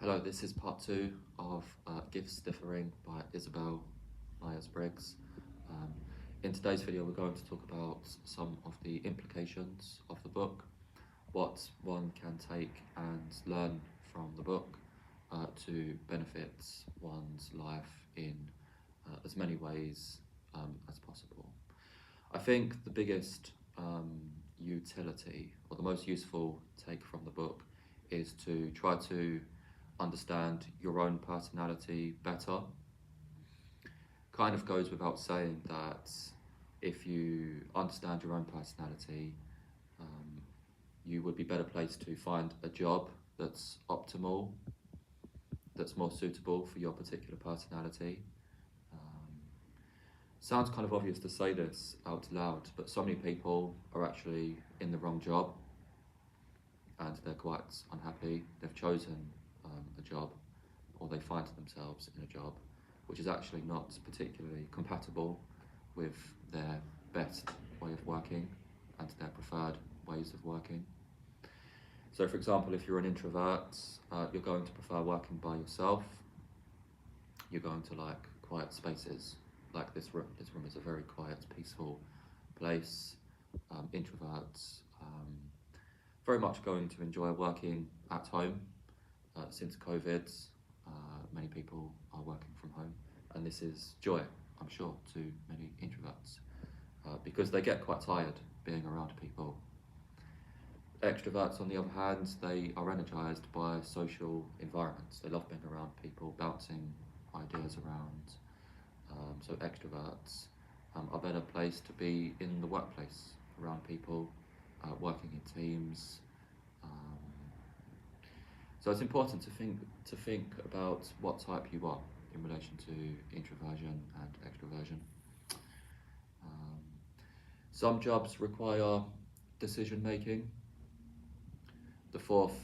Hello, this is part two of Gifts Differing by Isabel Briggs. Um, in today's video, we're going to talk about some of the implications of the book, what one can take and learn from the book to benefit one's life in as many ways as possible. I think the biggest utility, or the most useful take from the book, is to try to understand your own personality better. Kind of goes without saying that if you understand your own personality, you would be better placed to find a job that's optimal, that's more suitable for your particular personality. Sounds kind of obvious to say this out loud, but so many people are actually in the wrong job and they're quite unhappy. They've chosen a job, or they find themselves in a job which is actually not particularly compatible with their best way of working and their preferred ways of working. So for example, if you're an introvert, you're going to prefer working by yourself. You're going to like quiet spaces, like this room. This room is a very quiet, peaceful place. Introverts very much going to enjoy working at home. Since COVID, many people are working from home, and this is joy, I'm sure, to many introverts, because they get quite tired being around people. Extroverts, on the other hand, they are energized by social environments. They love being around people, bouncing ideas around. So extroverts are better placed to be in the workplace, around people, working in teams. So it's important to think about what type you are in relation to introversion and extroversion. Some jobs require decision making. The fourth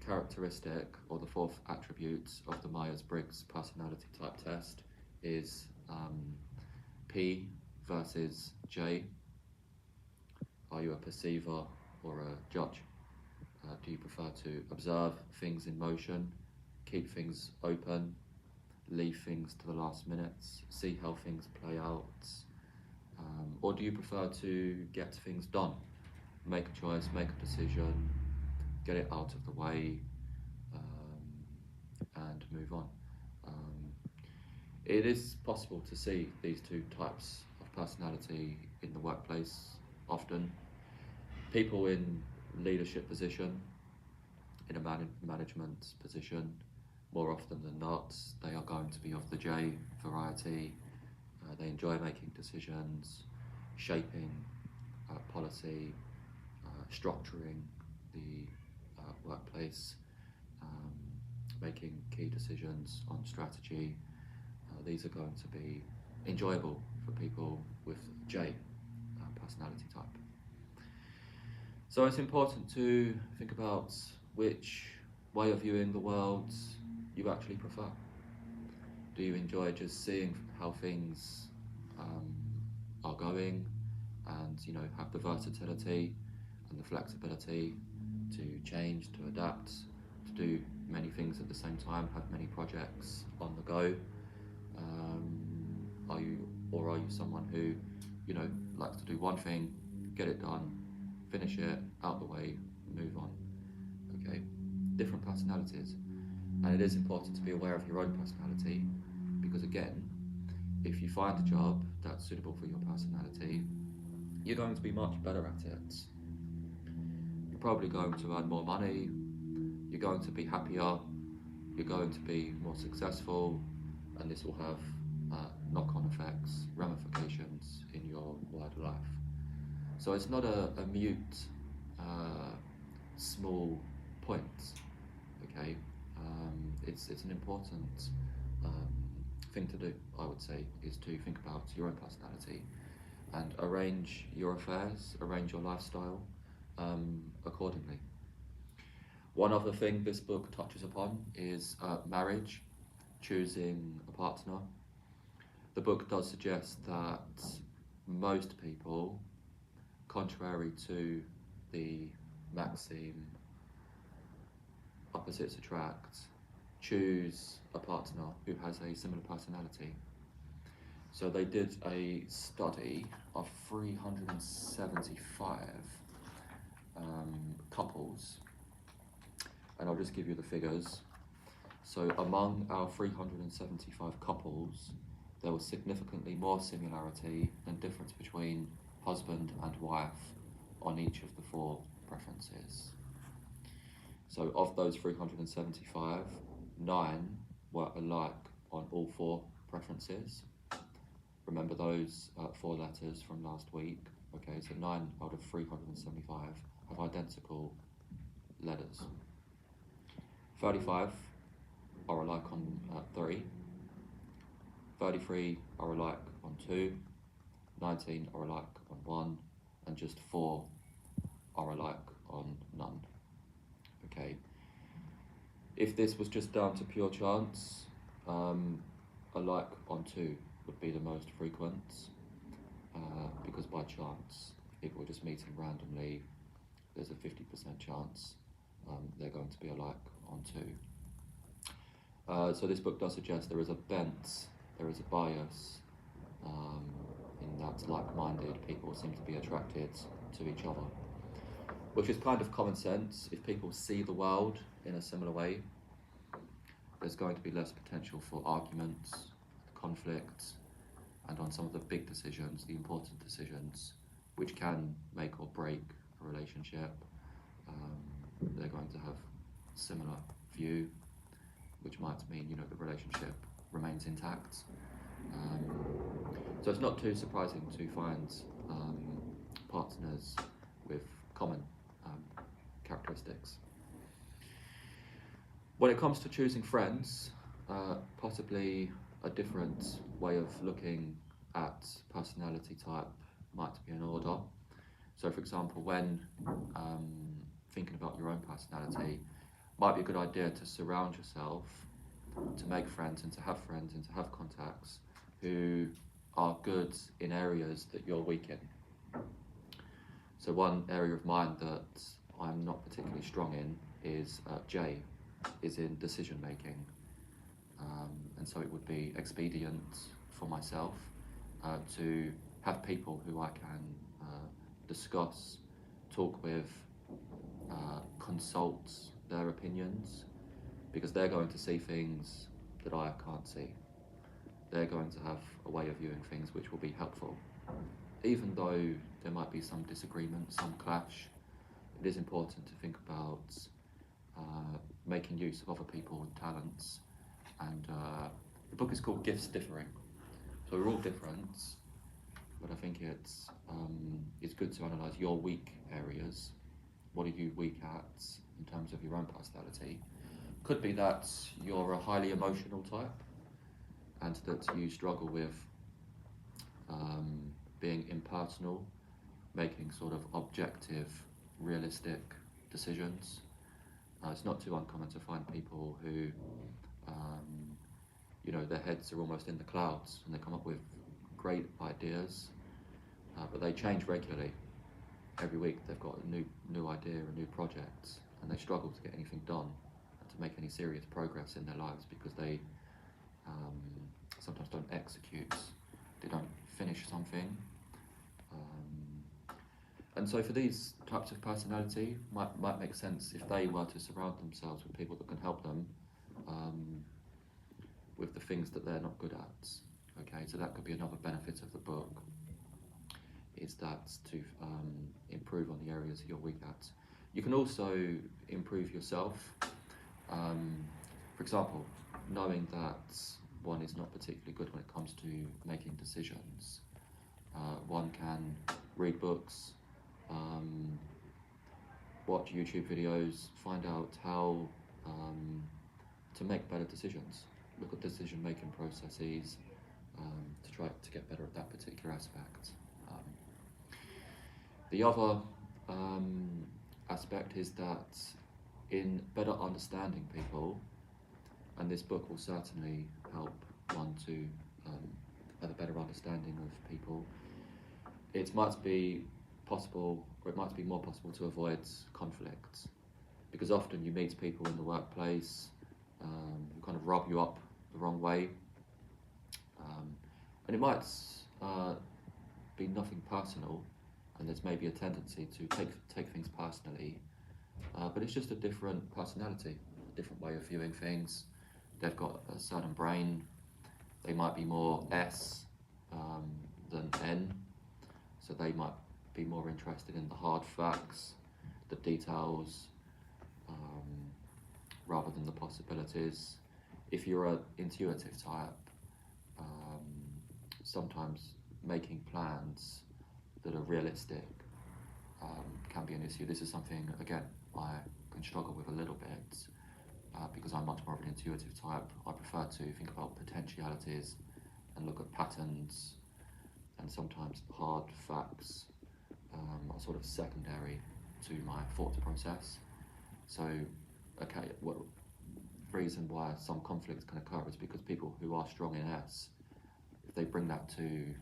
characteristic, or the fourth attribute of the Myers-Briggs personality type test is P versus J. Are you a perceiver or a judge? Do you prefer to observe things in motion, keep things open, leave things to the last minutes, see how things play out? Or do you prefer to get things done, make a choice, make a decision, get it out of the way, and move on? It is possible to see these two types of personality in the workplace often. People in leadership position, in a management position, more often than not, they are going to be of the J variety. They enjoy making decisions, shaping policy, structuring the workplace, making key decisions on strategy. These are going to be enjoyable for people with J personality type. So it's important to think about which way of viewing the world you actually prefer. Do you enjoy just seeing how things are going, and have the versatility and the flexibility to change, to adapt, to do many things at the same time, have many projects on the go? Are you someone who likes to do one thing, get it done, finish it, out the way, move on? Okay, different personalities, and it is important to be aware of your own personality, because again, if you find a job that's suitable for your personality, you're going to be much better at it. You're probably going to earn more money, you're going to be happier, you're going to be more successful, and this will have knock-on effects, ramifications in your wider life. So it's not a mute, small point, okay? It's an important thing to do, I would say, is to think about your own personality and arrange your affairs, arrange your lifestyle accordingly. One other thing this book touches upon is marriage, choosing a partner. The book does suggest that most people, contrary to the maxim opposites attract, choose a partner who has a similar personality. So they did a study of 375 couples, and I'll just give you the figures. So among our 375 couples, there was significantly more similarity than difference between husband and wife on each of the 4 preferences. So of those 375, 9 were alike on all 4 preferences. Remember those 4 letters from last week? Okay, so 9 out of 375 have identical letters. 35 are alike on 3. 33 are alike on 2. 19 are alike on 1. And just 4 are alike on none. Okay. If this was just down to pure chance, alike on 2 would be the most frequent, because by chance, if we're just meeting randomly, there's a 50% chance they're going to be alike on 2. So this book does suggest there is a bent, there is a bias in that like-minded people seem to be attracted to each other, which is kind of common sense. If people see the world in a similar way, there's going to be less potential for arguments, conflict, and on some of the big decisions, the important decisions, which can make or break a relationship, they're going to have similar view, which might mean, the relationship remains intact. So it's not too surprising to find partners with common characteristics. When it comes to choosing friends, possibly a different way of looking at personality type might be in order. So for example, when thinking about your own personality, might be a good idea to surround yourself, to make friends and to have contacts who are good in areas that you're weak in. So one area of mine that I'm not particularly strong in is in decision making. And so it would be expedient for myself to have people who I can discuss, talk with, consult their opinions, because they're going to see things that I can't see. They're going to have a way of viewing things which will be helpful. Even though there might be some disagreement, some clash, it is important to think about making use of other people's talents. And the book is called Gifts Differing. So we're all different, but I think it's good to analyse your weak areas. What are you weak at in terms of your own personality? Could be that you're a highly emotional type and that you struggle with being impersonal, making sort of objective, realistic decisions. It's not too uncommon to find people who, their heads are almost in the clouds and they come up with great ideas, but they change regularly. Every week they've got a new idea, a new project, and they struggle to get anything done and to make any serious progress in their lives because they sometimes don't execute, they don't finish something. And so for these types of personality, might make sense if they were to surround themselves with people that can help them with the things that they're not good at. Okay, so that could be another benefit of the book, is that to improve on the areas you're weak at. You can also improve yourself. For example, knowing that one is not particularly good when it comes to making decisions. One can read books, watch YouTube videos, find out how to make better decisions, look at decision-making processes to try to get better at that particular aspect. The other aspect is that in better understanding people, and this book will certainly help one to have a better understanding of people, it might be possible, or it might be more possible to avoid conflict, because often you meet people in the workplace who kind of rub you up the wrong way, and it might be nothing personal, and there's maybe a tendency to take things personally, but it's just a different personality, a different way of viewing things. They've got a certain brain. They might be more S than N, so they might be more interested in the hard facts, the details, rather than the possibilities. If you're an intuitive type, sometimes making plans that are realistic can be an issue. This is something, again, I can struggle with a little bit because I'm much more of an intuitive type. I prefer to think about potentialities and look at patterns, and sometimes hard facts are sort of secondary to my thought process. So, okay, the reason why some conflicts can occur is because people who are strong in S, if they bring that to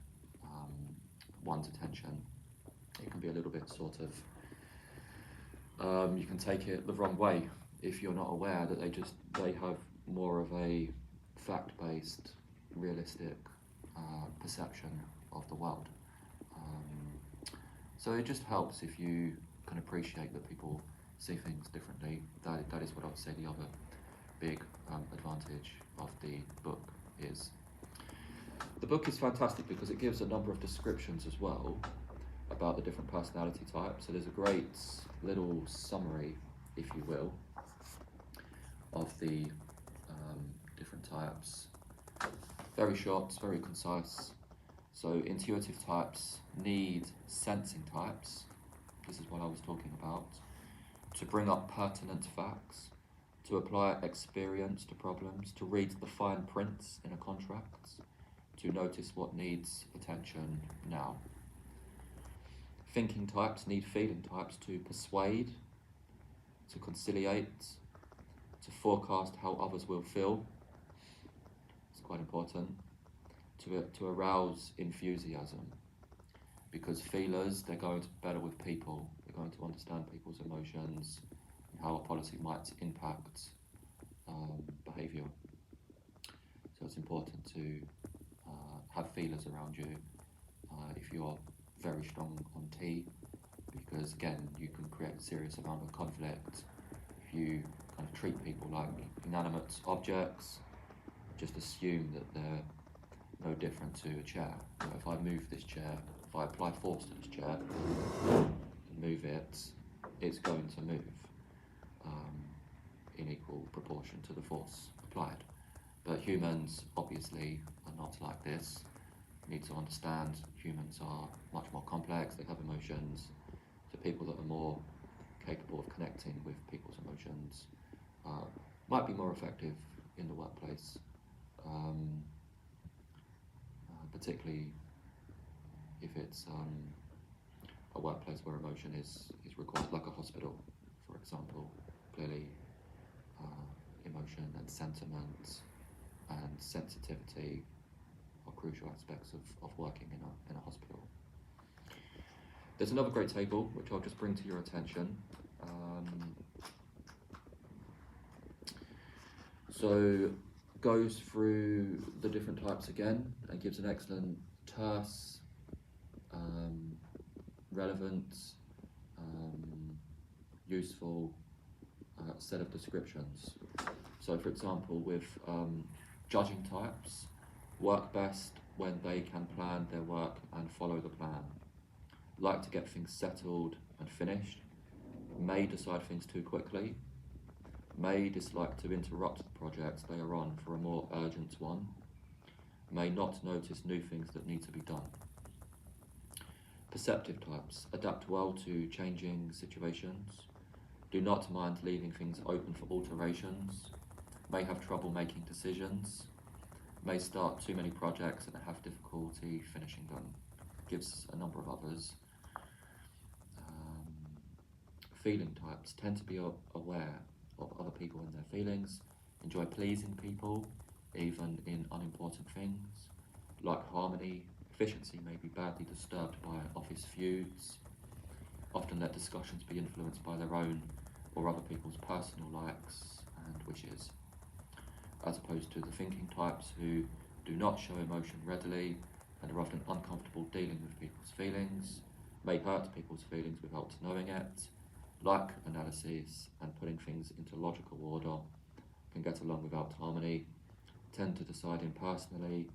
one's attention, it can be a little bit sort of, you can take it the wrong way if you're not aware that they have more of a fact-based, realistic perception of the world. So it just helps if you can appreciate that people see things differently. That is what I would say the other big advantage of the book is. The book is fantastic because it gives a number of descriptions as well about the different personality types. So there's a great little summary, if you will, of the different types. Very short, very concise. So intuitive types need sensing types, this is what I was talking about, to bring up pertinent facts, to apply experience to problems, to read the fine prints in a contract, to notice what needs attention now. Thinking types need feeling types to persuade, to conciliate, to forecast how others will feel. It's quite important. To arouse enthusiasm, because feelers, they're going to be better with people. They're going to understand people's emotions and how a policy might impact behaviour. So it's important to have feelers around you if you're very strong on T, because again, you can create a serious amount of conflict if you kind of treat people like inanimate objects, just assume that they're no different to a chair. You know, if I move this chair, if I apply force to this chair and move it, it's going to move in equal proportion to the force applied. But humans obviously are not like this. You need to understand humans are much more complex, they have emotions. So people that are more capable of connecting with people's emotions might be more effective in the workplace. Particularly if it's a workplace where emotion is required, like a hospital, for example. Clearly, emotion and sentiment and sensitivity are crucial aspects of working in a hospital. There's another great table, which I'll just bring to your attention. So goes through the different types again and gives an excellent, terse, relevant, useful set of descriptions. So for example, with judging types, work best when they can plan their work and follow the plan. Like to get things settled and finished, may decide things too quickly, may dislike to interrupt the project they are on for a more urgent one, may not notice new things that need to be done. Perceptive types adapt well to changing situations, do not mind leaving things open for alterations, may have trouble making decisions, may start too many projects and have difficulty finishing them. Gives a number of others. Feeling types tend to be aware of other people and their feelings, enjoy pleasing people, even in unimportant things, like harmony. Efficiency may be badly disturbed by office feuds, often let discussions be influenced by their own or other people's personal likes and wishes, as opposed to the thinking types who do not show emotion readily and are often uncomfortable dealing with people's feelings, may hurt people's feelings without knowing it, like analysis and putting things into logical order, can get along without harmony, tend to decide impersonally,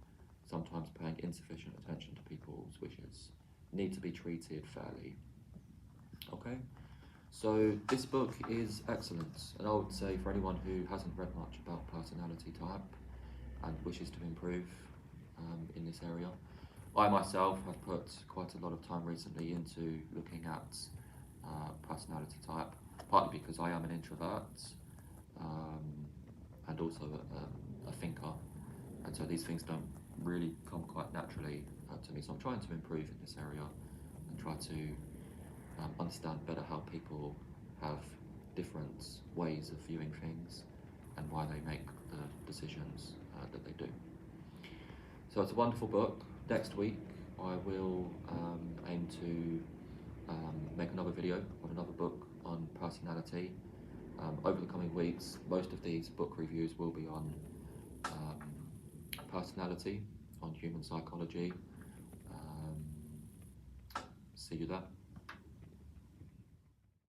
sometimes paying insufficient attention to people's wishes, need to be treated fairly. Okay, so this book is excellent, and I would say for anyone who hasn't read much about personality type and wishes to improve in this area. I myself have put quite a lot of time recently into looking at personality type, partly because I am an introvert and also a thinker, and so these things don't really come quite naturally to me, so I'm trying to improve in this area and try to understand better how people have different ways of viewing things and why they make the decisions that they do. So it's a wonderful book. Next week I will aim to make another video on another book on personality. Over the coming weeks, most of these book reviews will be on personality, on human psychology. See you there.